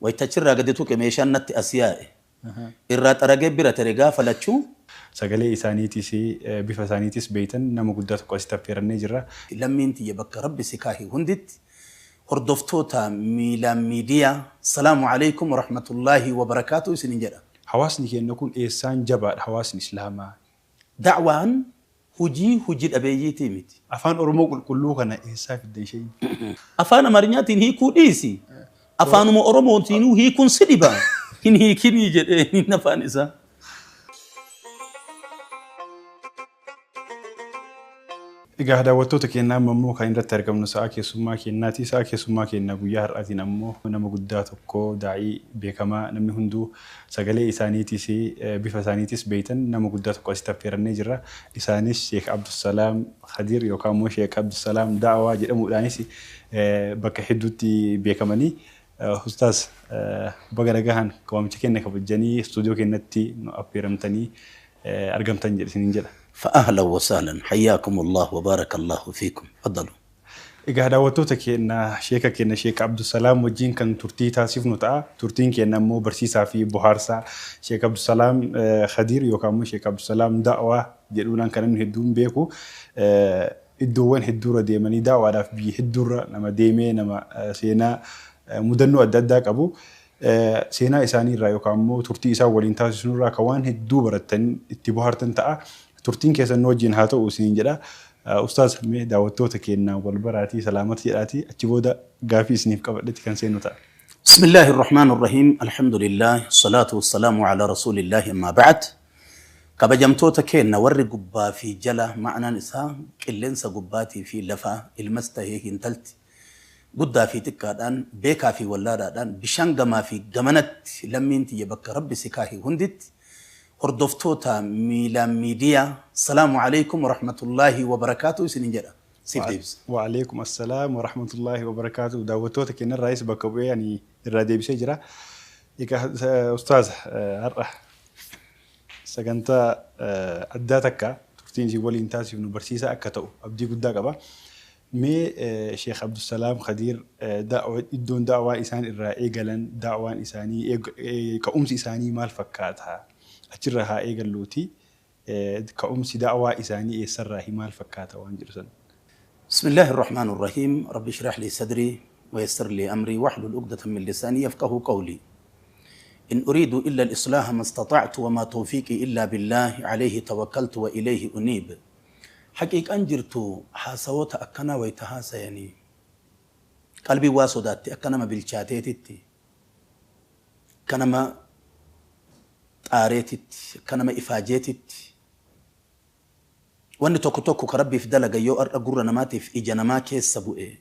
ويتشرى قدتو كميشان نت أسياء إرات أرقب برا ترقا فلتشو سقلي إسانيتي سي بيفا سانيتيس بيتن نمو قدات قواسي تفيرني جرا لما انت يبقى ربي سكاهي هندت هردفتوتا ميلا ميديا السلام عليكم ورحمة الله وبركاته سننجرا حواسني كي نكون إيسان جبار حواسني إسلاما دعوان هجي الأبيجيتي ميتي أفان أرمو كلو كان إيسا في الدين شيء أفان مرنياتين هي كوديسي أفان مو أرمو تينو هي كون سدبا إن هي كني جد إن نفانسا إذا دعوتوك كنا ممو كاين رتركم نساء سما كناتي ساء سما كنا بيار أتي نمو نمو قداتك كو داعي بكما نمي هندو سجلي إسانيتي سي بفسانيتيس بيتن نمو قداتك واستفير النجرة إسانيس شيخ عبد السلام خدير يوكامو شيخ عبد السلام دعوة جدمو دانيسي بك حدوتي بكماني أستاذ بقرا كوام تكين كبجاني استوديو كنتي أبيرمتني أرقمتني جلسين فأهلا وسهلا حياكم الله وبارك الله فيكم تفضلوا إذا دعوتوك إن شيخ عبد السلام وجين كان ترتي تاسيف نطاع ترتين كأنه مو برسيسا في بحارسا شيخ عبد السلام خدير يوكامو شيخ عبد السلام دعوة جلونا كانوا هدوم بيكو الدوان هدورة ديماني دعوة داف بي هدورة نما ديمي نما سينا مدنو أددك أبو سينا إساني را يوكامو ترتي إسا ولين تاسيسون را كوان هدو برتن اتبهارتن تاع ترتين كيسا نوجين هاتو وسين جدا أستاذ مي دعوتوك إن والبراتي سلامتي جراتي أتجودا قافي سنيف قبلتي كان سينوتا بسم الله الرحمن الرحيم الحمد لله الصلاة والسلام على رسول الله ما بعد كبجمتوتك إن وري قبا في جلا معنى نساء كلنسا قباتي في لفا المستهي هنتلت قدا في تكادان بيكا في ولادان بشانغما في جمنت لمنتي يبقى ربي سكاهي هندت هردفتوتا ميلا ميديا السلام عليكم ورحمة الله وبركاته سننجرا سيف ديبس وعليكم السلام ورحمة الله وبركاته دعوتوك إن الرئيس بكوبي يعني الرادي بسجرة أستاذ أرح سكنتا أداتك ترتين جي ولي انتاسي من برسيسة أكتو أبدي قد قبا مي شيخ عبد السلام خدير دعوة إدون دعوة إسان الرائي قلن دعوة إساني كأمس إساني مال فكاتها أجرها إيجالوتي كأمس دعوة إساني إسرها مال فكاتها وانجرسن بسم الله الرحمن الرحيم رب اشرح لي صدري ويسر لي أمري واحلل عقدة من لساني يفقهوا قولي إن أريد إلا الإصلاح ما استطعت وما توفيقي إلا بالله عليه توكلت وإليه أنيب حقيقة أنجرت حاسوت أكنا ويتهاسا يعني قلبي واسودات أكنا ما بالشاتيتي كنا ما طاريتت كنا ما إفاجيتت وأن توكو كربي في دلقة يو أقول نماتي في إجنما كيس سبوئي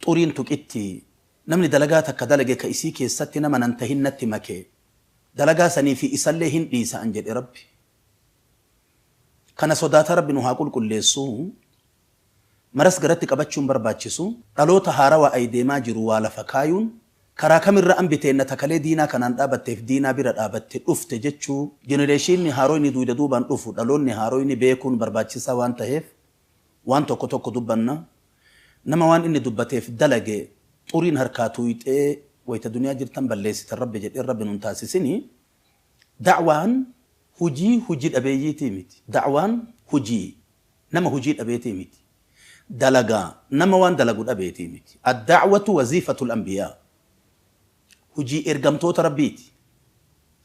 طورين توكيتي نمني دلقاتك كدلقة كإسي كيس ستي نما ننتهين نتي مكي دلقا سني في إساليهن ديسا أنجل ربي كان صدات ربي نهاقل كل ليسو مرس قرأتك أبتشون برباتشسو قالو تهارا وأيدي ما جروا لفكايون كرا كاميرا أنبتين نتكالي دينا كانان دابت في دينا برد آبت أفت جتشو جنريشين نهارويني دويدا دوبان أفو دالون نهارويني بيكون برباتشسا وان تهيف وان توكو توكو دوبانا نما وان إني دوبتيف دلقي طورين هركاتويت ويتا دنيا جرتن بلسي الرب جد الرب ننتاسسيني دعوان هجي الأبيجيتي ميتي دعوان هجي نما هجي الأبيجيتي ميتي دلقا نما وان دلقو الأبيجيتي ميتي الدعوة وظيفة الأنبياء هجي إرقمتوت ربيتي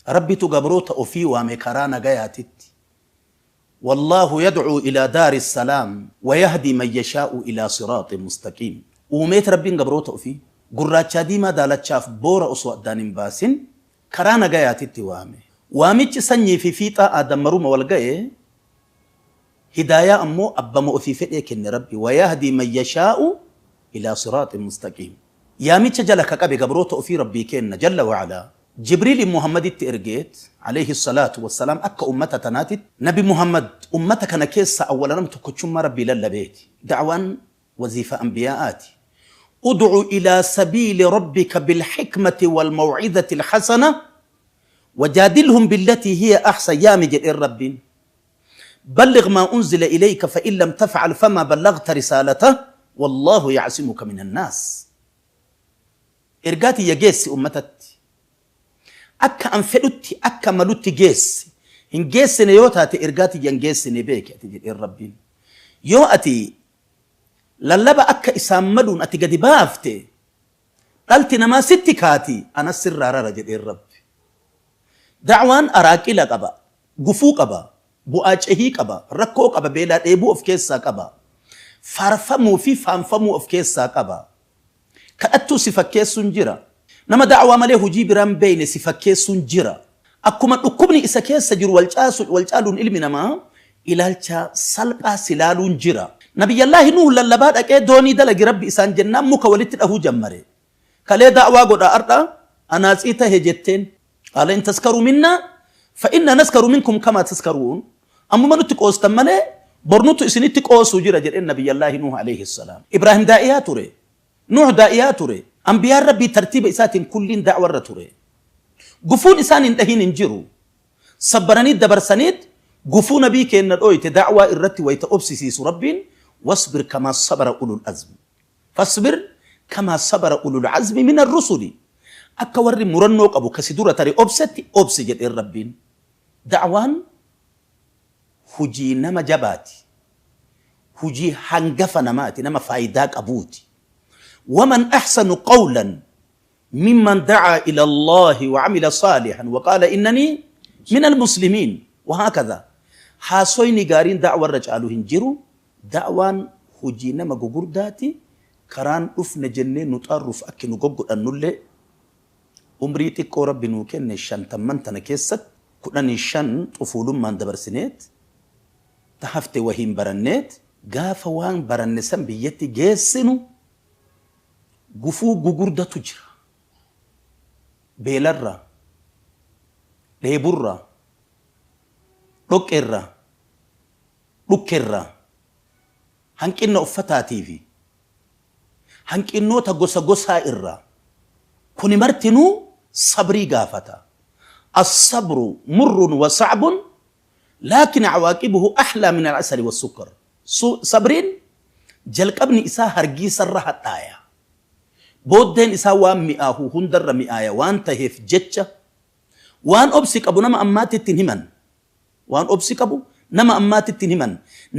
ربي تقبروت أفي ومكرانا قياتت والله يدعو إلى دار السلام ويهدي من يشاء إلى صراط مستقيم وميت ربي قبروت أفي قراتشا ديما دالتشاف بورا أسوأ دانين باسن كرانا قياتت واميتش سني في فيتا آدم مروم والقاية هداية أمو أبا مؤثي فئيك إن ربي ويهدي من يشاء إلى صراط مستقيم يا ميتش جلك كبي قبروت أفي ربي كينا جل وعلا جبريل محمد التئرجيت عليه الصلاة والسلام أكا أمتا تناتت نبي محمد أمتك نكيس أولا نمتكتشم ربي للبيت دعوان وظيفة أنبياءاتي ادعو إلى سبيل ربك بالحكمة والموعظة الحسنة وجادلهم بالتي هي أحسن يا مجد الرب بلغ ما أنزل إليك فإن لم تفعل فما بلغت رسالته والله يعصمك من الناس إرقاتي يجيس أمتت akka an fedhutti akka malutti geessi hin geessine yoo taate ergaati yan geessine beeki ati jedheen rabbiin yoo ati lallaba akka isaan maluun ati gadi baafte dhalti namaa sitti kaati anas sirraa rara jedheen rabbi da'waan araaqila qaba gufuu qaba bu'aa cehii qaba rakkoo qaba beelaa dheebuu of keessaa qaba faarfamuu fi faanfamuu of keessaa qaba kadhattuu si fakkeessuun jira nama da'waa malee hujii biraan beeyne si fakkeessuun jira akkuma dhukkubni isa keessa jiru wal caaluun ilmi namaa ilaalcha salphaa silaaluun jira nabiyyallaahi nuhu lallabaa dhaqee doonii dalagi rabbi isaan jennaan muka walitti dhahuu jammare kalee da'waa godha arda anaatsii tahe jetteen qaala in taskaruu minnaa fa inna naskaru minkum kama taskaruun ammuma nutti qoostan malee bornutu isinitti qoosuu jira jedheen nabiyyallaahi nuhu alayhi salaam ibraahim daa'iyaa ture nuh daa'iyaa ture anbiyaan rabbii tartiiba isaatiin kulliin da'warra ture gufuun isaan hin dhahin hin jiru sabbaranii dabarsaniit gufuu nabii keenna dhooyte da'waa irratti wayta obsisiisu rabbiin wasbir kama sabara ulul azmi fasbir kama sabara ulul azmi min ar-rusuli akka warri murannoo qabu kasi dura tare obsetti obsi jedheen rabbiin da'waan hujii nama jabaati hujii hangafa namaati nama faayidaa qabuuti waman ahsanu qawlan ممن دعا إلى الله وعمل صالحا وقال إنني من المسلمين وهكذا حاسوين قارين دعوة الرجال هنجرو دعوان هجينا مقبور داتي كران أفن جنة نطرف أكي نقبق النولي أمريتي كورب بنوكين نشان تمن تنكيست كنا نشان طفول من دبر سنيت تحفت وهيم برنيت قافوان برنسان بيتي جيسنو قفو قبور دا تجرى beelarra dheeburra dhoqqerra dhukkerra hanqinna uffataatii fi hanqinnoota gosa gosaa irra kuni martinuu sabrii gaafata as-sabru murrun wa sa'bun laakin awaaqibuhu ahlaa min al-asali was-sukkar sabriin jalqabni isaa hargiisarra hadhaaya booddeen isaa waan mi'aahu hundarra mi'aaya waan taheef jecha waan obsi qabu nama ammaatittiin himan waan obsi qabu nama ammaatittiin himan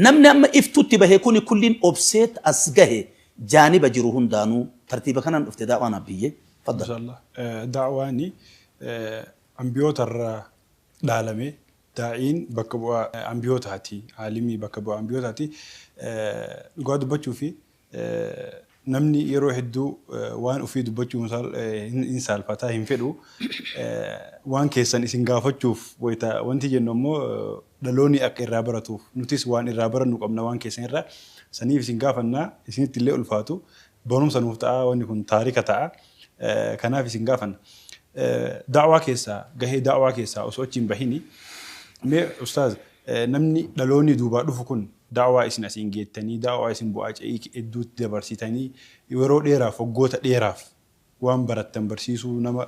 namni amma iftutti bahe kuni kulliin obseet as gahe jaaniba jiru hundaanuu tartiiba kanaan dhufte daawaan abbiyye faddal inshallah daawaani ambiyootarra dhaalame daa'iin bakka bu'aa ambiyootaati aalimii bakka bu'aa ambiyootaati dhugaa dubbachuu fi namni yeroo hedduu waan ofii dubbachuu hin saalfataa hin fedhu waan keessan isin gaafachuuf wanti jennu ammoo dhaloonni akka irraa baratuuf nutis waan irraa barannu qabna waan keessan irraa saniif isin gaafannaa isinitti illee ulfaatu barumsa nuuf ta'a wanni kun taarika ta'a kanaaf isin gaafanna da'waa keessaa gahee da'waa keessaa osoo achiin bahini mee ustaaz namni dhaloonni duubaa dhufu kun da'waa isin asiin geettanii da'waa isin bu'aa ce'ii hedduutti dabarsitanii yeroo dheeraaf waggoota dheeraaf waan barattan barsiisuu nama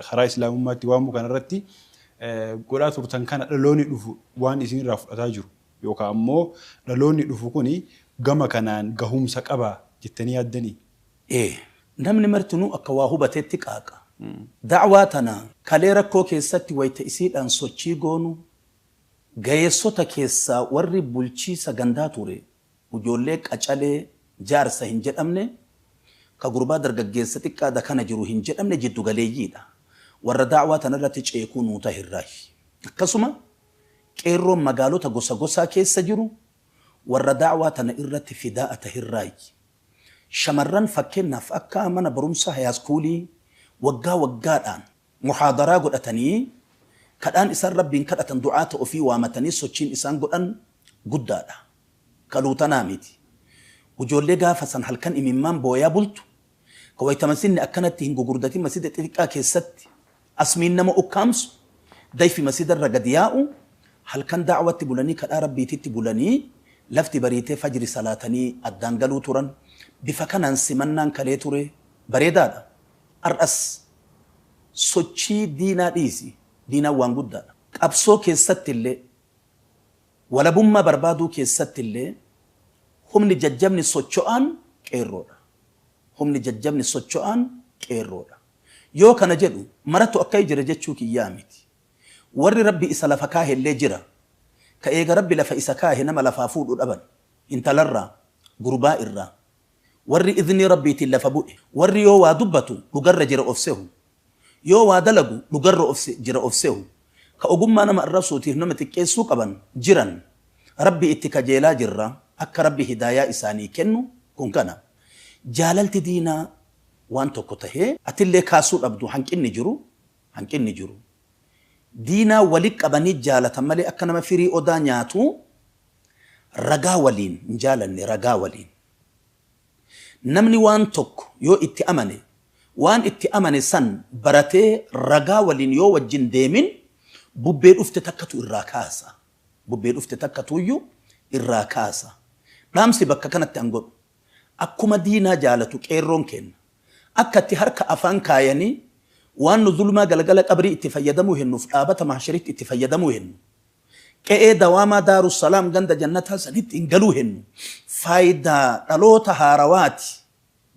karaa islaamummaatti waamu kanarratti godhaa turtan kana dhaloonni dhufu waan isin irraa fudhataa jiru yookaan ammoo dhaloonni dhufu kuni gama kanaan gahumsa qabaa jettanii yaaddanii? Namni martinuu akka waa hubateetti qaaqa. Da'waa tana kalee rakkoo keessatti wayita isiidhaan sochii goonu gayeessota keessaa warri bulchiisa gandaa ture ijoollee qacalee jaarsa hin jedhamne ka gurbaa dargaggeessa xiqqaadha kana jiru hin jedhamne jiddu galeeyyiidha warra da'waa tanarratti ceekuu nuu tahirraayi akkasuma qeerroon magaalota gosa gosaa keessa jiru warra da'waa tana irratti fidaa tahirraayi shamarran fakkeenyaaf akka mana barumsa hayaaskuulii waggaa waggaadhaan muhaadaraa godhatanii kadhaan isaan rabbiin kadhatan du'aata ofii waamatanii sochiin isaan godhan guddaadha kaluutanaa miti ijoollee gaafa san halkan imimmaan booyaa bultu ka waytamansinni akkanatti hin gugurdatin masjida xixiqqaa keessatti asmiin nama ukkaamsu dayfi masjidarra gad yaa'u halkan da'watti bulanii kadhaa rabbiititti bulanii lafti bariitee fajri salaatanii addaan galuu turan bifa kanaan simannaan kalee ture bareedaadha ar'as sochii diinaa dhiisi diinaa waan guddaadha qabsoo keessatti illee walabummaa barbaaduu keessatti illee humni jajjabni socho'aan qeerroodha humni jajjabni socho'aan qeerroodha yoo kana jedhu maratu akka jira jechuu kiyyaa miti warri rabbi isa lafa kaahillee jira ka eega rabbi lafa isa kaahe nama lafaa fuudhu dhaban intalarraa gurbaa irraa warri idni rabbiitiin lafa bu'e warri yoo waa dubbatu dhugarra jira ofsehu yoo waa dalagu dhugarra jira ofsehu ka ogummaa nama arrabsuutiif nama xiqqeessuu qaban jiran rabbi itti kajeelaa jirra akka rabbi hidaayaa isaanii kennu kun kana jaalalti diinaa waan tokko tahee atillee kaasuu dhabdu hanqinni jiru diinaa walitti qabanii jaalatan malee akka nama firii odaa nyaatu ragaa waliin hin jaalanne ragaa waliin namni waan tokko yoo itti amane waan itti amane san baratee ragaa waliin yoo wajjin deemin bubbee dhufte takkatu irraa kaasa bubbee dhufte takkatuyyuu irraa kaasa dhaamsi bakka kanatti an godhu akkuma diinaa jaalatu qeerroon kenna akka itti harka afaan kaayanii waan nu zulmaa galgala qabrii itti fayyadamuu hennuuf dhaabata mahsharitti itti fayyadamuu hennu qe'ee dawaamaa daaru salaam ganda jannataa sanitti hin galuu hennu faayidaa dhaloota haarawaati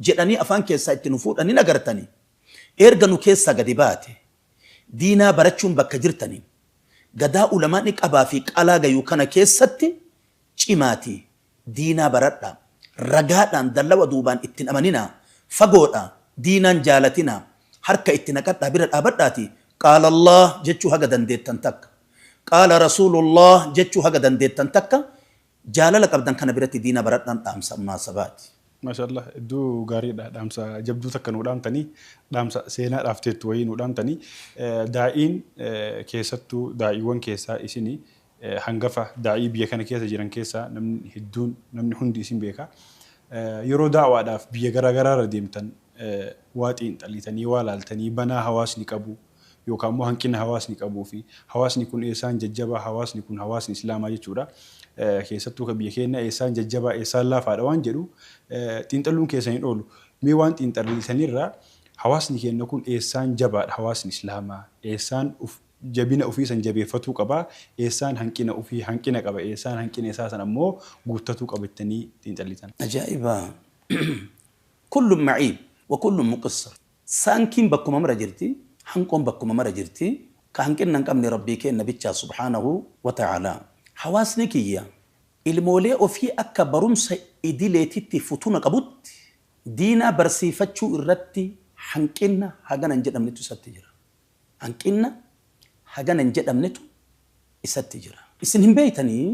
jedhanii afaan keessaa itti nu fuudhanii agartanii erga nu keessaa gadi baate diinaa barachuun bakka jirtanii gadaa ulamaan qabaa fi qalaa gayuu kana keessatti cimaatii diinaa baradhaa ragaadhaan dallawa duubaan ittiin amaninaa fagoodhaa diinaan jaalatinaa harka itti naqadhaa bira dhaabadhaati qaala Allah jechuu haga dandeettan takka qaala Rasuulullah jechuu haga dandeettan takka jaalala qabdan kana biratti diina baradhaan dhaamsa munaasabaati. Maashaallah iddoo gaariidha dhaamsa jabduu takka nu dhaamtanii dhaamsa seenaa dhaafteettu wayii nu dhaamtanii daa'iin keessattuu daa'iiwwan keessaa isinii hangafa daa'ii biyya kana keessa jiran keessaa namni hedduun namni hundi isin beeka yeroo daawwaadhaaf biyya garaagaraa irra deemtan waa xiinxalitanii waa laaltanii banaa hawaasni qabu yookaan immoo hanqina hawaasni qabuu fi hawaasni kun eessaan jajjabaa hawaasni kun hawaasni islaamaa jechuudha keessattuu ka biyya keenya eessaan jajjabaa eessaan laafaadha waan jedhu xiinxaluun keessan hin oolu mee waan xiinxalitanirraa hawaasni keenya kun eessaan jabaadha hawaasni islaamaa eessaan jabina ofii san jabeeffatuu qaba eessaan hanqina ofii hanqina qaba eessaan hanqina isaa san ammoo guuttatuu qabatanii xiinxalitan. Ajaa'iba kullu maciib wa kullu muqassar saankiin bakkuma mara jirti hanqoon bakkuma mara jirti ka hanqinna hin qabne rabbii keenya bichaa subhaanahu wa ta'ala hawaasni kiyya ilmoolee ofii akka barumsa idileetitti futuna qabutti diinaa barsiifachuu irratti hanqinna haganan jedhamnetu isatti jira hanqinna haganan jedhamnetu isatti jira isin hin beeytanii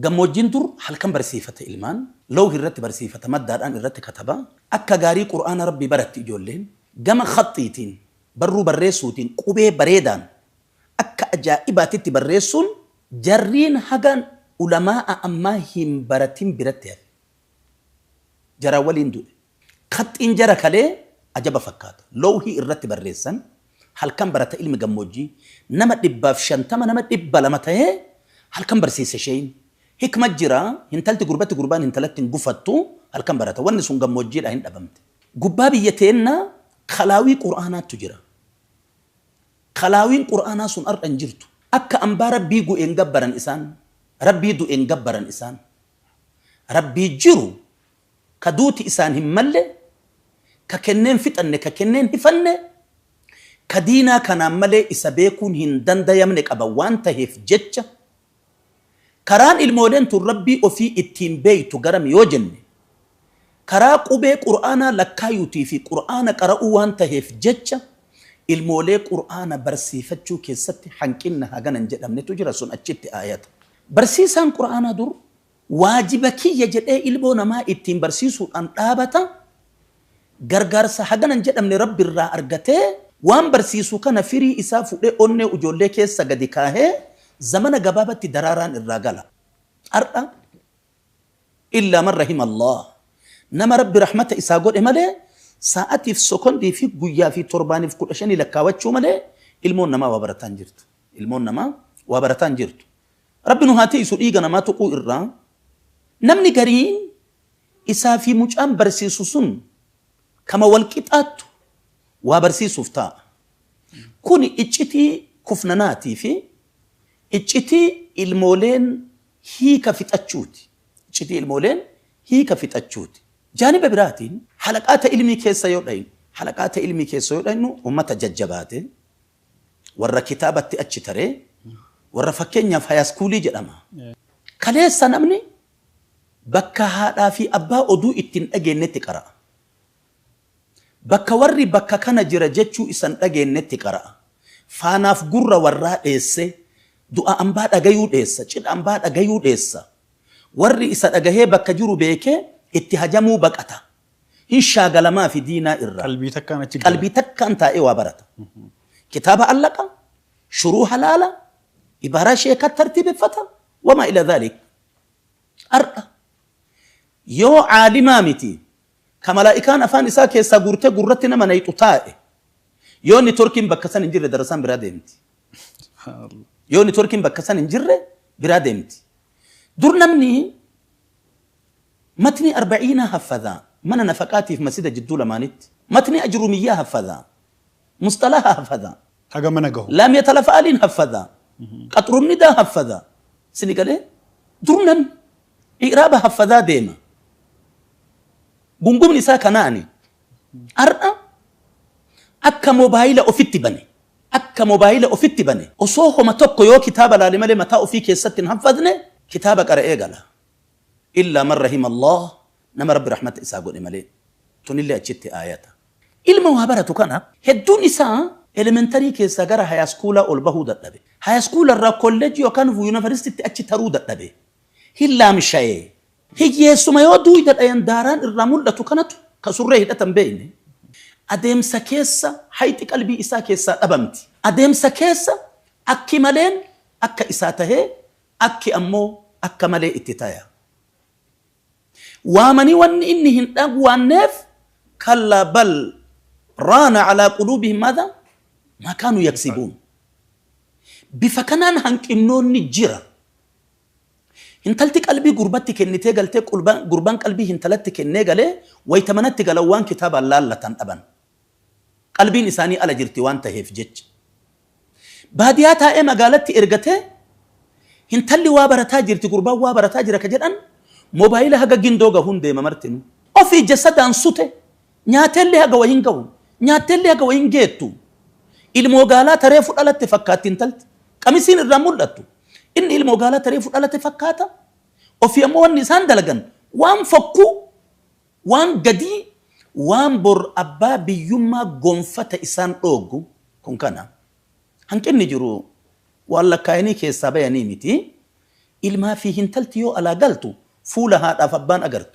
gammoojjiin dur halkan barsiifata ilmaan lawhi irratti barsiifata maddaadhaan irratti kataba akka gaarii qur'aana rabbii baratti ijoolleen gama khaxiitiin barruu barreessuutiin qubee bareedaan akka ajaa'ibaatitti barreessuun jarriin hagan ulamaa ammaa hin baratin biratti hafe jara waliin du'e khaxiin jara kalee ajaba fakkaata lawhi irratti barreessan halkan barata ilmi gammoojjii nama 150 nama 200 ta'ee halkan barsiise sheen hikma jira hintalti gurbatti gurbaan hintalatti gufattu halkan barata wanni sun gammoojjiidha hin dhabamte gubbaa biyya teenna khalaawii qur'aanaatu jira khalaawiin qur'aanaa sun ar'an jirtu akka ambaa rabbii gu'een gabbaran isaan rabbii du'een gabbaran isaan rabbii jiru ka duuti isaan hin malle ka kenneen fixanne ka kenneen hifanne ka diinaa kanaan malee isa beekuun hin dandayamne qaba waan taheef jecha karaan ilmooleen tun rabbii ofii ittiin beeytu garam yoo jenne karaa qubee qur'aanaa lakkaayuutii fi qur'aana qara'uu waan taheef jecha ilmoolee qur'aana barsiifachuu keessatti hanqinna haganan jedhamnetu jira sun achitti aayata barsiisaan qur'aanaa dur waajiba kiyya jedhee ilmoo namaa ittiin barsiisuudhaan dhaabata gargaarsa haganan jedhamne rabbiirraa argatee waan barsiisu kana firii isaa fudhee onnee ijoollee keessa gadi kaahee zamana gabaabatti daraaraan irraa gala ar'a illa man rahima Allah nama rabbi rahmata isaa godhe malee sa'atiif sokondii fi guyyaa fi torbaaniif 15 lakkaawachuu malee ilmoon namaa waa barataan jirtu ilmoon namaa waa barataan jirtu rabbi nu haa ta'isu dhiiga namaa tuquu irraa namni gariin isaa fi mucaan barsiisu sun kama wal qixaattu waa barsiisuuf ta'a kun iccitii kufnanaatii fi iccitii ilmooleen hiika fixachuuti iccitii ilmooleen hiika fixachuuti jaaniba biraatiin halaqaata ilmii keessa yoo dhayin حلقات علمي كيسو لأنه أمة ججباته ورا كتابة أتشتري ورا فكينيا في هايسكولي جدما كليس سنمني بكا هذا في أبا أدو إتن أجين نتكرا بكا وري بكا كان جرجتشو إسان أجين نتكرا فانا في قرى ورا إيسي دعا أمباد أجيود إيسا شد أمباد أجيود إيسا وري إسان أجيه بكا جرو بيكي اتهاجمو بكاتا إن شاغل ما في دينا إرّا قلبي تكان تائي وابرتا كتاب ألقا شروع حلالا إبارة شيكا ترتيب فتح وما إلى ذلك أرأى يو عالما متي كملائكان أفان إساء كيسا قرتي قرتنا من أيتو تائي يو نتوركين بكسان انجر درسان برادة متي يو نتوركين بكسان انجر برادة متي دورنا مني متني 40 حفظا من نفقاتي في مسجد جدولة مانت متني أجرومية حفظا مصطلح حفظا حاجة منقه لم يتلفالين حفظا قطر الندى حفظا سنقال دورنا إقرابة حفظا ديما بنقوم نساء كناني أرأى أكا موبايل أفت بني أكا موبايل أفت بني أصوه ما تبقى يو كتابة لالمالي متى أفي كيسات حفظني كتابك أرأي قالا إلا من رحم الله نما رب رحمة إساء قول إمالي تون اللي أجدت آياتا إلما وهبرة كان هدون إساء elementary كيسا غرا هاي سكولا أولبهو دتبه هاي سكولا را كوليج يوكان في يونيفرسيتي أجترو دتبه هلا مشاي هي يسوع ما يودو يدت أيان داران الرامول لتوكانت كسره هدتم بيني أدم سكيسا حيت قلبي إساء كيسا أبمتي أدم سكيسا أكي مالين أكا إساته أكي أمو أكا مالي اتتايا وامني وان إنهن أقوى النف كلا بل ران على قلوبهم ماذا؟ ما كانوا يكسبون بفكنان هنك إنون نجرة هنتلتك قلبي قربتك إنتي قلتك قربان قلبي هنتلتك إني قلي ويتمنتك لوان كتاب الله لتن أبن قلبي نساني على جرتي وان تهيف جج بادياتها إما قالت إرغته هنتلي وابرتا جرتي قربان وابرتا جرك جدن موبايل هاga gindoga hunde mamartinu ofi jasadan sute nyaatelle haga wahin gawu nyaatelle haga wahin geetu ilmo gala tarefu dalatte fakkatin talt qamisin irra mul'attu inni ilmo gala tarefu dalatte fakkata ofi ammo wanni san dalagan waan fakku waan gadi waan bor abba biyumma gonfata isan dogu kun kana hankenni jiru walla kayni keessa bayani miti ilma fi hintaltiyo ala galtu فولها هذا فبان أجرت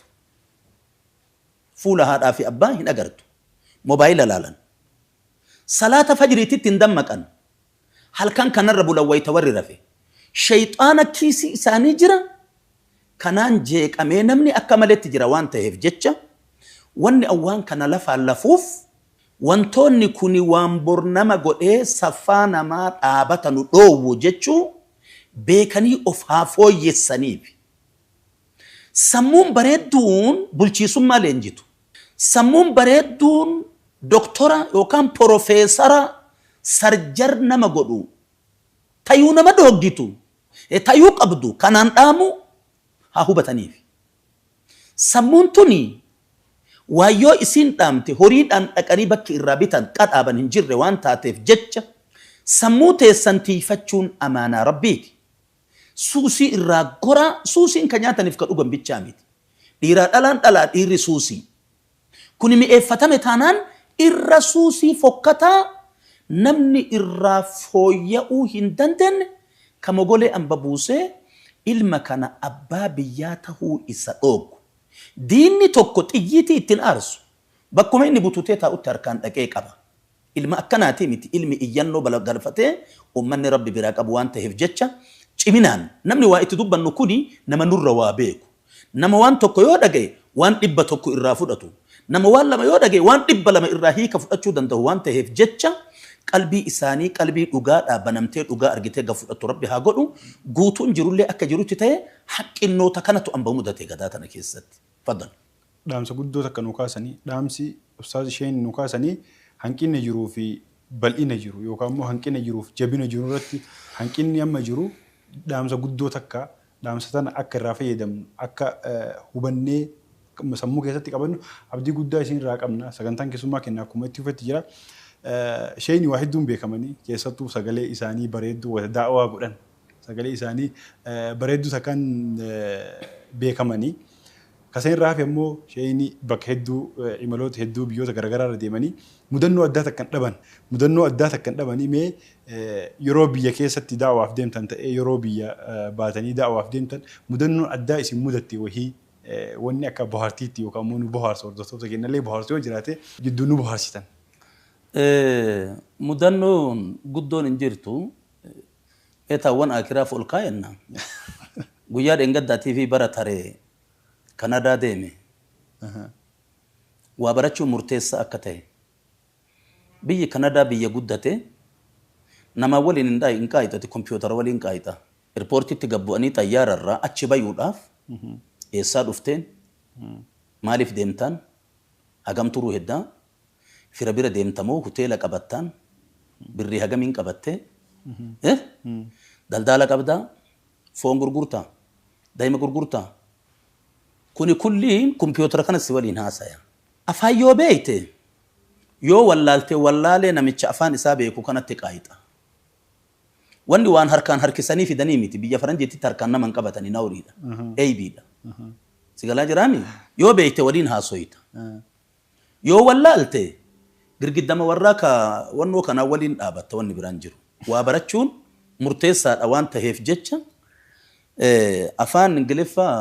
فولها هذا في أبان هن أجرت موبايل لالن صلاة فجر تندمك أن هل كان الرب لو يتوري رفي شيطان كيسي ساني جرا كانان جيك أمين مني أكملت جرا وان تهف جتشا واني أوان كان لفع اللفوف وانتوني كوني وان برنما قد إيه صفانا ما آبتا نلو جتشو بيكني أفهافو يسانيب سمون بريدون بلشيسوما لنجتو سمون بريدون دكتورا يوكان بروفيسورا سرجر نما قدو تايو نما دوغيتو تايو قبدو كانان دامو هاهو بتانيف سمون توني وايو اسين دامتي هوريد ان اقاني بكي الرابطان قد آبان هنجر وان تاتيف جتش سمو تيسانتي فتشون أمانا ربيك suusii irraa gora suusiin kan nyaataniif kan dhugan bichaa miti dhiiraa dhalaan dhalaa dhiirri suusii kun mi'eeffatame taanaan irra suusii fokkataa namni irraa fooyya'uu hin dandeenye kama golee amba buusee ilma kana abbaa biyyaa tahuu isa dhoogu diinni tokko xiyyiitii ittiin aarsu bakkuma inni bututee taa'utti harkaan dhaqee qaba ilma akkanaatii miti ilmi iyyannoo balagalfatee ummanni rabbi biraa qabu waan ta'eef jecha ciminaan namni waa itti dubbannu kuni nama nurra waa beeku nama waan tokko yoo dhagaye waan dhibba tokko irraa fudhatu nama waan lama yoo dhagaye waan dhibba lama irraa hiika fudhachuu danda'u waan ta'eef jecha qalbii isaanii qalbii dhugaadhaa banamtee dhugaa argitee ga fudhatu rabbi haa godhu guutuun jirullee akka jirutti ta'e haqqinnoota kanatu amba mudate gadaa tana keessatti faddal dhaamsa guddoo takka nu kaasanii dhaamsi ustaaz isheen nu kaasanii hanqinni jiruu fi bal'ina jiru yookaan immoo hanqina jiruuf jabina jiru irratti hanqinni amma jiru dhaamsa guddoo takka dhaamsa tana akka irraa fayyadamnu akka hubannee sammuu keessatti qabannu abdii guddaa isin irraa qabna sagantaan keessummaa kennaa akkuma itti ufatti jira sheeyni waa hedduun beekamanii keessattuu sagalee isaanii bareedduu wata daawaa godhan sagalee isaanii bareedduu takkaan beekamanii kaseen raafe immoo sheeyni bakka hedduu imaloota hedduu biyyoota garaagaraa irra deemanii mudannoo addaa takkan dhabanii mee yeroo biyya keessatti daawaaf deemtan ta'ee yeroo biyya baatanii daawaaf deemtan mudannoo addaa isin mudatte wahii wanni akka bohaartiitti yookaan immoo nu bohaarsa hordoftoota keenyallee bohaarsuu yoo jiraate jidduu nu bohaarsitan. Mudannoon guddoon hin jirtu eetaawwan akiraaf ol kaayanna guyyaa dheengaddaatii fi bara taree Kanadaa deeme waa barachuun murteessaa akka ta'e biyyi Kanadaa biyya guddate nama waliin hin qaayixati kompiitara waliin qaayita irpoortiitti gabbu'anii xayyaararraa achi bayuudhaaf eessaa dhufteen maaliif deemtaan hagam turuu heddaa fira bira deemtamoo hoteela qabattaan birrii hagamiin qabattee daldala qabdaa foon gurgurtaa daa'ima gurgurtaa kuni kulliin kompiitara kanas waliin haasaya afaan yoo beeyte yoo wallaalee namicha afaan isaa beeku kanatti qaayita wanni waan harkaan harkisanii fidanii miti biyya faranjiitti harkaan naman qabatanii naawriidha eebiidha sigalaa jiraami yoo beeyte waliin haasoyita yoo wallaalte girgiddama warraa ka wannoo kanaa waliin dhaabatta wanni biraan jiru waa barachuun murteessaadha waan taheef jecha afaan ingiliffaa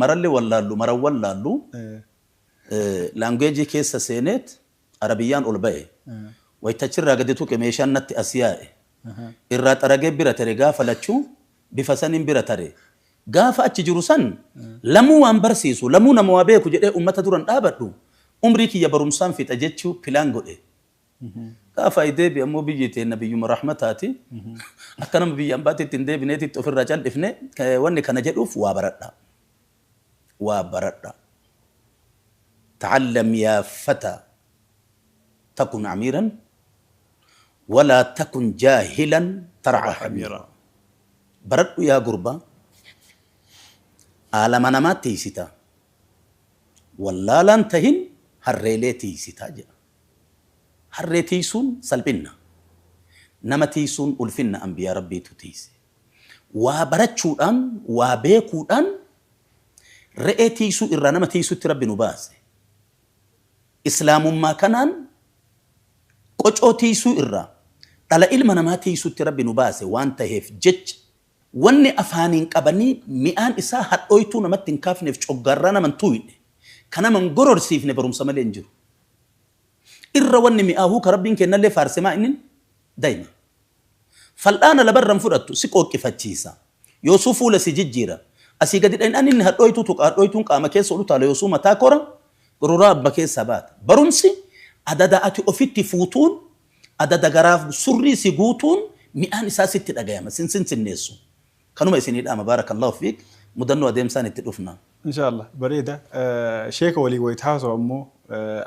marallee wallaallu laanguweejii keessa seeneet arabiyyaan ol ba'e wayitachirraa gadi tuqe meeshaan natti as yaa'e irraa xaragee bira tare gaafa lachuu bifa saniin bira tare gaafa achi jiru san lamuu waan barsiisu lamuu nama waa beeku jedhee ummata duran dhaabadhu umrii kiyya barumsaan fixa jechuu pilaan godhe gaafa deebi ammoo biyyi teenna biyyuma rahmataati akka nama biyya ambaatitti hin deebineetitti ofirraa caldhifne wanni kana jedhuuf waa baradha وبرد تعلم يا فتى تكن عميرا ولا تكن جاهلا ترعى حميرا برد يا قربا عالم أنا ما تيسيتا ولا لن تهن هرّيلي تيسيتا جا هرّي تيسون سلبنا نما تيسون ألفنا أنبياء ربي تتيسي وبرد شودان وبيكودان re'ee tiisuu irraa nama tiisuutti rabbi nu baase islaamummaa kanaan qocoo tiisuu irraa dhala ilma namaa tiisuutti rabbi nu baase waan taheef jecha wanni afaaniin qabanii mi'aan isaa hadhooytuu namatti hin kaafneef coggaarraa naman tuuyne kan naman gororsiifne barumsa malee hin jiru irra wanni mi'aahuu ka rabbiin kennallee faarsimaa innin daa'ima fal'aana labarran fudhattu si qooqqifachiisa yoosuu fuula si jijjiira asii gadi dhaan inni hadhooytuun qaama keessa olu taala yoosuu mataa kora gororaa abba keessa baata barumsi adada ati ofitti fuutuun adada garaaf surrii si guutuun mi'aan isaa sitti dhagayama sinneessu kanuma isinii dhaama baarakallahu fiik mudannoo adeemsaan itti dhufna inshallah bareeda sheeka walii wayit haasoo ammoo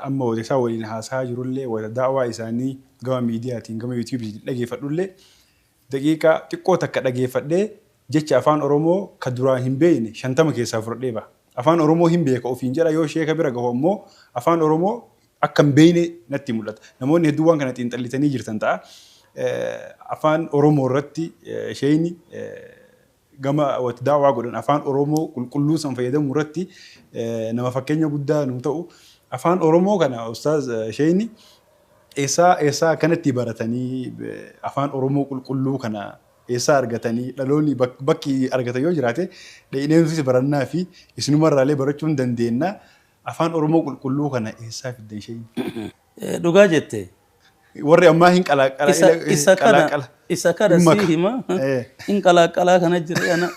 amma walisaa waliin haasaa jirullee wayita daawaa isaanii gama miidiyaatiin gama yuutuubii dhageeffadhullee daqiiqaa xiqqoo takka dhageeffadhee jecha afaan oromoo ka duraan hin beekne 50 keessaa fudhadhee ba afaan oromoo hin beeka ofiin jedha yoo sheeka bira gahu ammoo afaan oromoo akka hin beekne natti mul'ata namoonni hedduu waan kana xiinxallitanii jirtan ta'a afaan oromoo irratti sheeyni gama wati daawaa godhan afaan oromoo qulqulluu san fayyadamu irratti nama fakkeenya guddaa nu ta'u afaan oromoo kana ustaaz sheeyni eessaa kanatti baratanii afaan oromoo qulqulluu kana eessaa argatanii dhaloonni bakki argatan yoo jiraate dhaqnee barannaa fi isinumarraalee barachuun dandeenya afaan oromoo qulqulluu kana eessaa fiddan sheeyni. Dhugaa jette. Warri ammaa hin qalaaqala. Isa kana si hima hin qalaaqalaa kana jira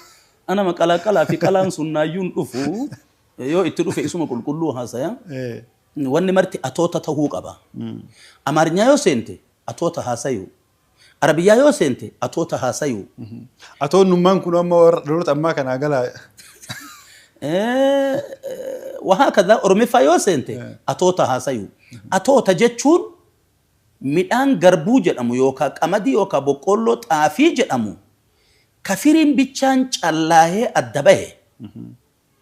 ana maqalaaqalaa fi qalaan sun naayyuun dhufu yoo itti dhufe isuma qulqulluu haasaya. Wanni marti atoota ta'uu qaba. Amaariyaa yoo seente atoota haasayu. Arabiyaa yoo seente atoota haasayu. Atoonnummaan kun amma dhaloota ammaa kanaa galaa. وهكذا أرمفا يوسنتي أتوتا هاسيو أتوتا جتشون ميدان غربو جدامو يوكا قمدي يوكا بقولو تافي جدامو كفيرين بيچان چالله أدبه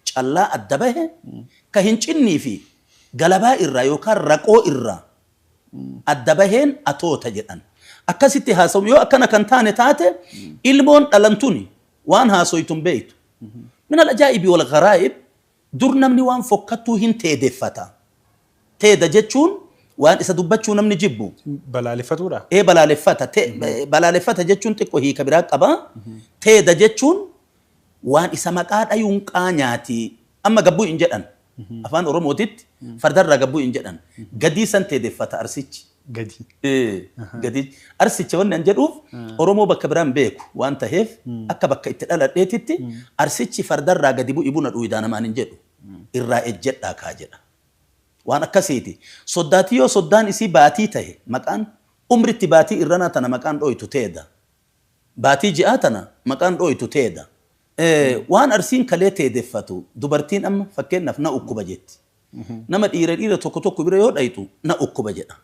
چالله أدبه كهنشني في قلبا إرّا يوكان رقو إرّا الدبهين أتو تجدن أكاسيتي هاسوم يو أكنا كنتاني تاتي إلمون ألنتوني وان هاسويتم بيت من الأجائب والغرائب دور نمني وان فكتو هن تيدفتا تيدا جتشون وان إسا دبتشو نمني جبو balaaleffatudha. إيه بلالفتا بلالفتا جتشون تكو هي كبيرات أبا تيدا جتشون وان إسا مقاد أيون قانياتي أما قبو إنجدن أفان أروموتيت فردر قبو إنجدن قديسا تيدفتا أرسيتش Gadi. gadi arsicha wannan jedhuuf oromoo bakka biraan beeku waan ta'eef akka bakka itti dhaladheetitti arsichi fardarraa gadi bu'i buna dhuyidaa namaan hin jedhu irraa ejjedhaa kaa jedha waan akkasiiti soddaati yoo soddaan isii baatii tahe maqaan umritti baatii irranaa tana maqaan dhoytu teeda baatii ji'aa tana maqaan dhoytu teeda waan arsiin kalee teedeffatu dubartiin amma fakkeenyaaf na ukkuba jetti nama dhiira tokko bira yoo dhaytu na ukkuba jedha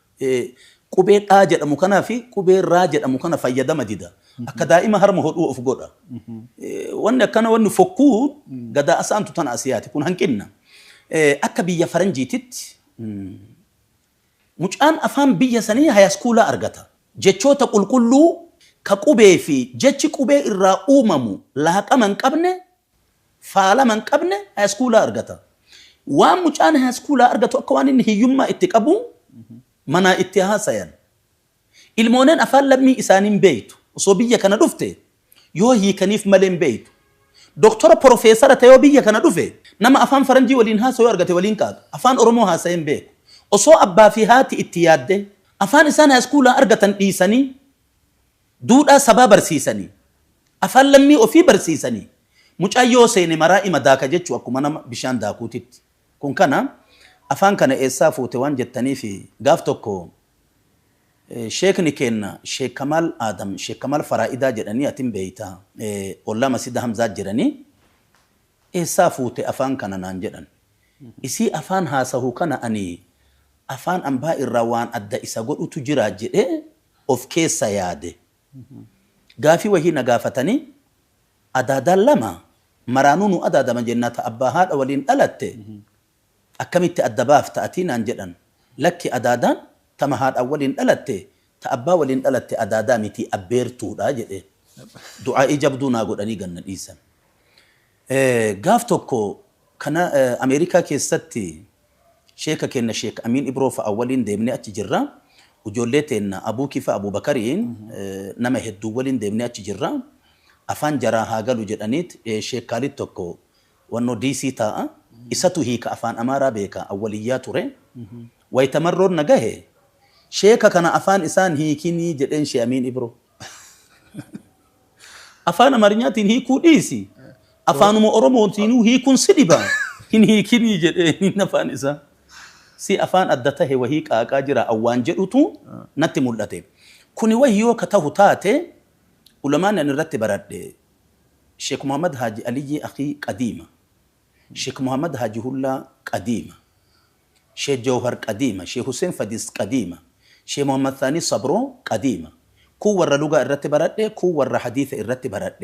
qubee dhaa jedhamu kanaa fi qubee raa jedhamu kana fayyadama dida akka daa'ima harma hodhuu of godha wanni akkana wanni fokkuu gadaa asaantu tana asiyaati kun hanqinna akka biyya faranjiititti mucaan afaan biyya sanii hayaskuulaa argata jechoota qulqulluu ka qubee fi jechi qubee irraa uumamu laaqama hin qabne faalama hin qabne hayaskuulaa argata waan mucaan hayaskuulaa argatu akka waan inni hiyyummaa itti qabu mana itti haasayan ilmooneen afaan lammii isaaniin beeytu osoo biyya kana dhufte yoo hiikaniif malee beeytu doktora profeesara ta'ee biyya kana dhufe nama afaan faranjii waliin haasa'u argate waliin qaatu afaan oromoo haasa'een beeku osoo abbaa fi haati itti yaadde afaan isaan haaskuulaa argatan dhiisanii duudhaa sabaa barsiisanii afaan lammii ofii barsiisanii mucayyoo seene maraa ima daaka jechuu akkuma nama bishaan daakuutitti kun kana afaan kana eessaa fuute waan jettanii fi gaaf tokko sheekni kenna sheek Kamal Adam sheek Kamal Faraa'idaa jedhanii atin beeyta ollaa masjida Hamzaa jedhanii eessaa fuute afaan kana naan jedhan isii afaan haasahu kana ani afaan ambaa irraa waan adda isa godhutu jira jedhe of keessa yaade gaafii wahii na gaafatanii adaadaan lama maraanuu nu adaadama jennata abbaa haadha waliin dhalatte akkamitti adda baafta atiinaan jedhan lakki adaadaan tama haadha waliin dhalatte ta abbaa waliin dhalatte adaadaa miti abbeertuudha jedhe du'aa'ii jabduu naa godhanii ganna dhiisan gaaf tokko kana Ameerikaa keessatti sheeka kenna sheek Amiin Ibroo fa'a waliin deemnee achi jirra ijoollee teenna Abuu Kifa Abuu Bakariin nama hedduu waliin deemnee achi jirra afaan jaraa haa galu jedhaniit sheek Kaalid tokko wannoo DC taa'a isatu hiika afaan amaaraa beeka awwaliyyaa ture wayitamarroon na gahe sheeka kana afaan isaan hiikinii jedheen shee Amiin Ibroo afaan amaarinyatiin hiikuu dhiisi afaanuma oromootiinuu hiikuun si dhiba hin hiikinii jedheen afaan isaa si afaan adda tahe wahii qaaqaa jira awwaan jedhutu natti mul'ate kuni wahii yoo ka tahu taate ulamaan ani irratti baradhe sheek Muhammad Haaji Aliyyi Akhii qadiima شيخ محمد هاجي هلا قديمة شيخ جوهر قديمة شيخ حسين فديس قديمة شيخ محمد ثاني صبرو قديمة كو ورا لغة الرتب برد كو ورا حديث الرتب برد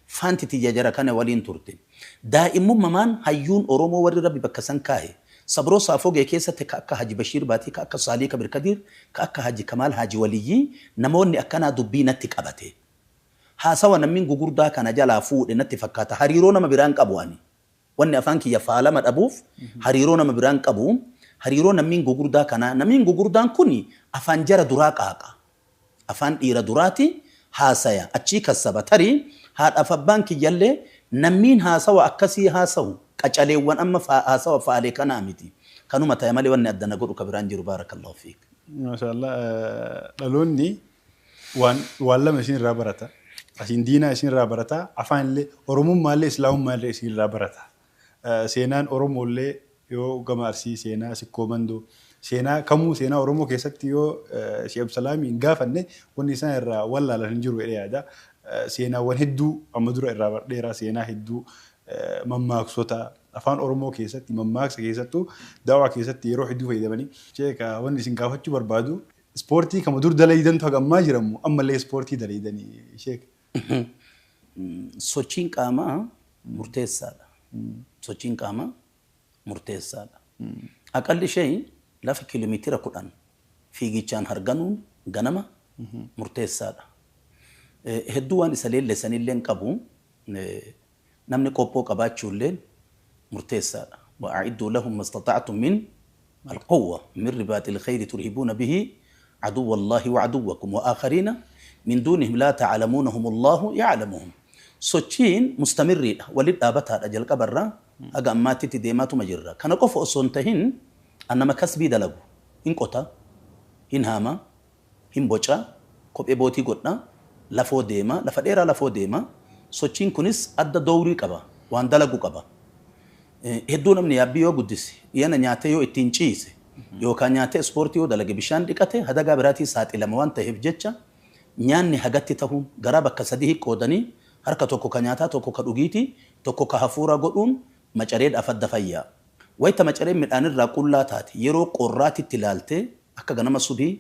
فانتي تجارة كان ولين ترتين دائما ممان هيون أورومو ورد ربي بكسان كاهي صبرو صافوغي كيسة كأكا هاجي بشير باتي كأكا صالي كبير كدير كأكا هاجي كمال هاجي وليي نموني أكنا دبينة تكابتي هاسوا نمين غغوردا كان جالا فود نتفكاتا هريرونا مبيران كابواني wanni afaan kiyya faalama dhabuuf hariiroo nama biraan qabu hariiroo namni gugurdaa kana namni gugurdaan kuni afaan jara duraa qaaqa afaan dhiira duraati haasaya achi kasaba tarii haadha abbaan kiyyallee namni haasawa akkasii haasawu qacaleewwan amma haasawa faalee kana miti kanuma ta'e malee wanni addana godhu kabiraan jiru barakallahu fiik maashaallah dhaloonni waan lama isin irraa barata asin diina isin irraa barata afaan illee oromummaa illee islaamummaa illee isin irraa barata seenaan oromollee yoo gama arsii seenaa sikkoo mandoo seenaa kamuu seenaa oromoo keessatti yoo Sheekh Salaamiin gaafanne wanni isaan irraa wallaalan hin jiru jedhee yaada seenaawwan hedduu amma dura irraa bardheeraa seenaa hedduu mammaaksota afaan oromoo keessatti mammaaksa keessattuu daawaa keessatti yeroo hedduu fayyadamanii sheeka wanni isin gaafachuu barbaadu ispoortii kama dur dalaydantu hagammaa jiramu ammallee ispoortii dalaydanii sheeka sochiin qaamaa murteessaadha sochiin qaamaa مرتسا أقل شيء لا في كيلومتر كودان في جيشان هرجانون غنما مرتسا هدوان سليل لسنين لين كابو نمني كوبو كباتشو لين مرتسا وأعدوا لهم ما استطعتم من القوة من رباط الخير ترهبون به عدو الله وعدوكم وآخرين من دونهم لا تعلمونهم الله يعلمهم سوتشين مستمرين ولد آبتها أجل كبرة أجا أماتي تديمات مجرة كان قف أصنتهن أنما كسبي دلقو إن قطع إن هاما إن بوچا كوب إبوتي قطنا لفو ديما لفديرا لفو ديما سوتشين كنس أدى دوري كبا وان دلقو كبا hedduu namni yaabbii yoo guddise yana nyaatee yoo ittiin ciise yookaan nyaatee ispoortii yoo dalage bishaan dhiqate hadagaa biraatii saaxilama waan ta'eef jecha nyaanni hagatti ta'uun garaa bakka sadii qoodanii harka tokko ka nyaataa tokko ka dhugiitii tokko ka hafuura godhuun macareedhaaf adda fayyaa. Wayita macareen midhaanirraa qullaa taate yeroo qorraatitti ilaaltee akka ganama subii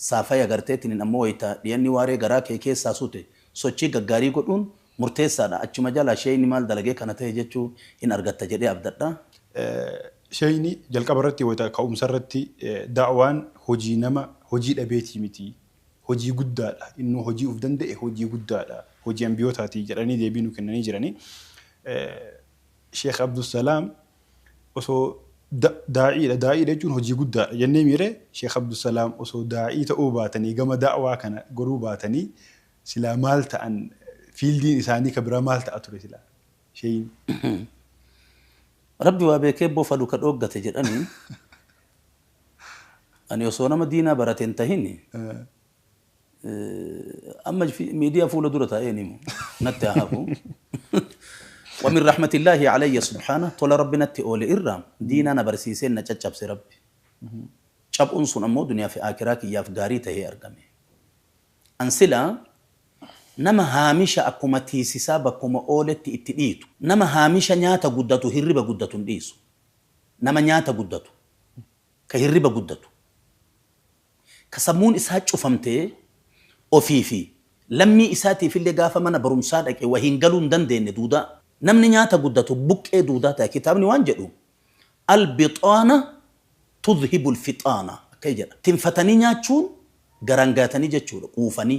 saafaya agarteetiin ammoo wayita dhiyanni waaree garaa kee keessaa suute sochii gaggaarii godhuun murteessaadha. Achuma jala shayni maal dalagee kana ta'e jechuu hin argatta jedhee abdadha. Shayni jalqaba irratti wayita ka'umsa irratti daawaan hojii nama hojii dhabeetii miti. Hojii guddaadha. Inni hojii uf danda'e hojii guddaadha. Hojii ambiyootaati jedhanii deebii nu kennanii jiranii. Sheekh Abdusalaam osoo daa'iidha. Daa'iidha jechuun hojii guddaadha. Jennee miire Sheekh Abdusalaam osoo daa'ii ta'uu baatanii gama daawaa kana goruu baatanii silaa maal ta'an fiildiin isaanii kabira maal ta'a ture silaa shayni. Rabbi waa beekee bofalu ka dhooggate jedhanii ani osoo nama diinaa barateen tahini amma miidiyaa fuula dura taa'een himu natti haafu. ومن رحمة الله علي سبحانه طول ربنا تقول إرام دينا نبرسيسين نجتشب ربي شاب أنصن أمو دنيا في آخرك يا في غاريته هي أرقمي أنسلا نما هامشة أكما تيسيسا بكما أولت اتئيتو نما هامشة نياتا قدتو هربا قدتو نديسو نما نياتا قدتو كهربا قدتو كسمون إسهاد شفمتي أوفيفي لمي إساتي في اللي قافة منا برمسادك وهنقلون دندين دودا نمني نياتا قدتو بك دودا كتابني وانجلو البطانة تذهب الفطانة كيجا تنفتني نياتشون غرانغاتني جتشون قوفني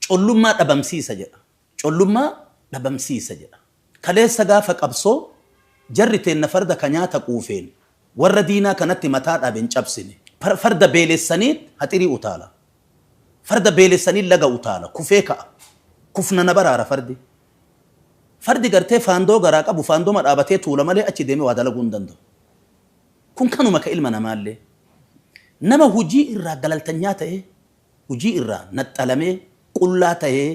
Collummaa dhabamsiisa jedha. Collummaa dhabamsiisa jedha. Kaleessa gaafa qabsoo jarri teenna farda ka nyaata quufeen warra diinaa kanatti mataa dhaabeen cabsine. Farda beelessaniit haxirii utaala. Farda beelessaniit laga utaala. Kufee ka'a. Kufna na baraara fardi. Fardi gartee faandoo garaa qabu faandooma dhaabatee tuula malee achi deemee waa dalaguu hin danda'u. Kun kanuma ka ilma namaallee. Nama hujii irraa galaltanyaa ta'e hujii irraa naxxalamee qullaa ta'ee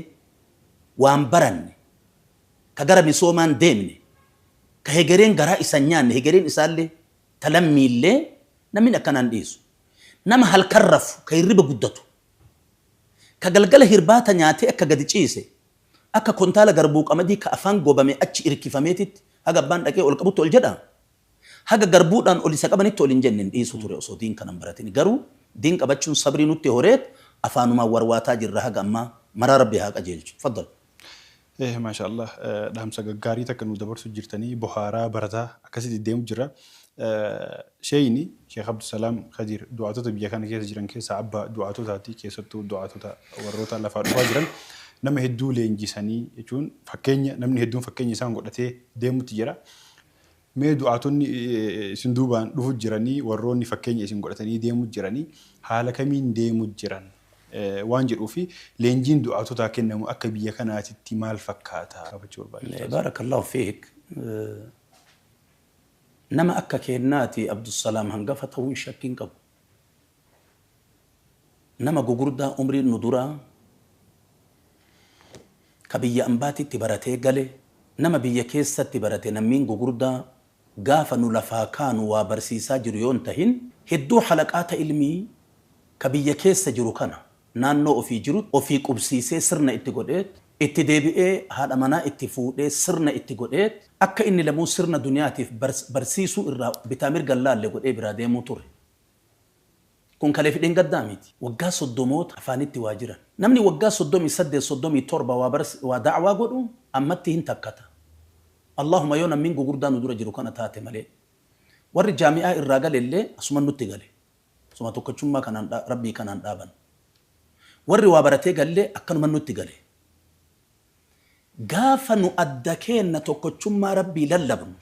waan baranne ka gara misoomaan deemne ka hegereen garaa isa nyaanne hegereen isaallee talammiillee namni akkanaan dhiisu nama halkan rafu ka hirriba guddatu ka galgala hirbaata nyaatee akka gadi ciise akka kontaala garbuu qamadii ka afaan gobame achi irkifameetitti haga abbaan dhaqee ol qabutti ol jedha haga garbuudhaan ol isa qabanitti ol hin jenne dhiisu ture osoo diin kanan baratin garuu diin qabachuun sabrii nutti horeet أفانما ورواتا جرها جمّا مرا ربي هاك أجيلش تفضل. ما شاء الله دهم سجاري تكنو دبر سجرتني بحارة بردا أكاسي الديم جرا شيني شيخ عبد السلام خدير دعاته تبي كان كيس جران كيس عبا دعاته تاتي كيس تو دعاته تا وروتا لفارو جران نم هدو لين جساني يجون فكينيا نم هدون فكينيا سان قلته ديم تجرا ما دعاتوني سندوبان لفوت جراني وروني فكينيا سان قلتني ديم جراني حالا كمين ديم جران وانجر وفي لينجين دعاتو تاكن نمو أكبيا كانت التمال فكاتها بارك الله فيك نما أكا كيناتي عبد السلام هنقفة وين شاكين قبو نما ققردا عمري الندورة كبيا أنباتي تبرتي قلي نما بيا كيسة تبرتي نمين ققردا قافا نلفاكان وبرسيسا جريون تهين هدو حلقات علمي كبيا كيسة جروكانا naannoo ofii jirutti ofii qubsiisee sirna itti godheet itti deebi'ee haadha manaa itti fuudhee sirna itti godheet akka inni lamuu sirna duniyaatiif barsiisuu irraa bitaa mirga laalle godhee biraa deemuu ture. Kun kalee fidheen gaddaa miti. Waggaa soddomoota afaanitti waa jiran. Namni waggaa 38-37 waa da'waa godhu ammatti hin takkata. Allahumma yoo namni gugurdaan dura jiru kana taate malee. warri jaami'aa irraa gale illee asuma nutti gale asuma tokkochummaa kanaan rabbii kanaan dhaaban warri waa baratee galle akkanuma nutti gale gaafa nu adda keenna tokkochummaa rabbii lallabnu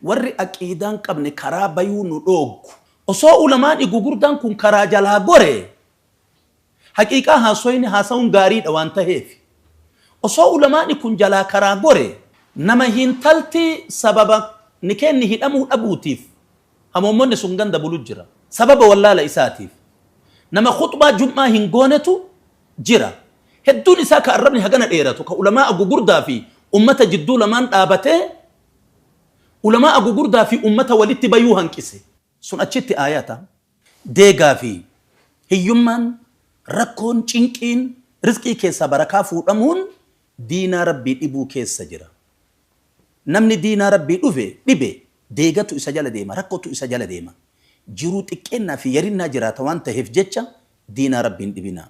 warri aqiidaan qabne karaa bayuu nu dhooggu osoo ulamaan gugurdaan kun karaa jalaa gore haqiiqaa haasoyni haasawun gaariidha waan taheef osoo ulamaan kun jalaa karaa gore nama hintalti sababa nikeenni hidhamuu dhabuutiif hamoomonni sun ganda bulu jira sababa wallaala isaatiif nama khutbaa jum'aa hin goonetu jira hedduun isaa ka arrabni hagana dheeratu ka ulamaa gugurdaa fi ummata jidduu lamaan dhaabatee ulamaa gugurdaa fi ummata walitti bayuu hanqise sun achitti aayata deegaa fi hiyyummaan rakkoon cinqiin rizqii keessa barakaa fuudhamuun diinaa rabbii dhibuu keessa jira namni diinaa rabbii dhufe dhibe deegatu isa jala deema rakkotu isa jala deema jiruu xiqqeennaa fi yarinnaa jiraata waan taheef jecha diinaa rabbiin dhibinaa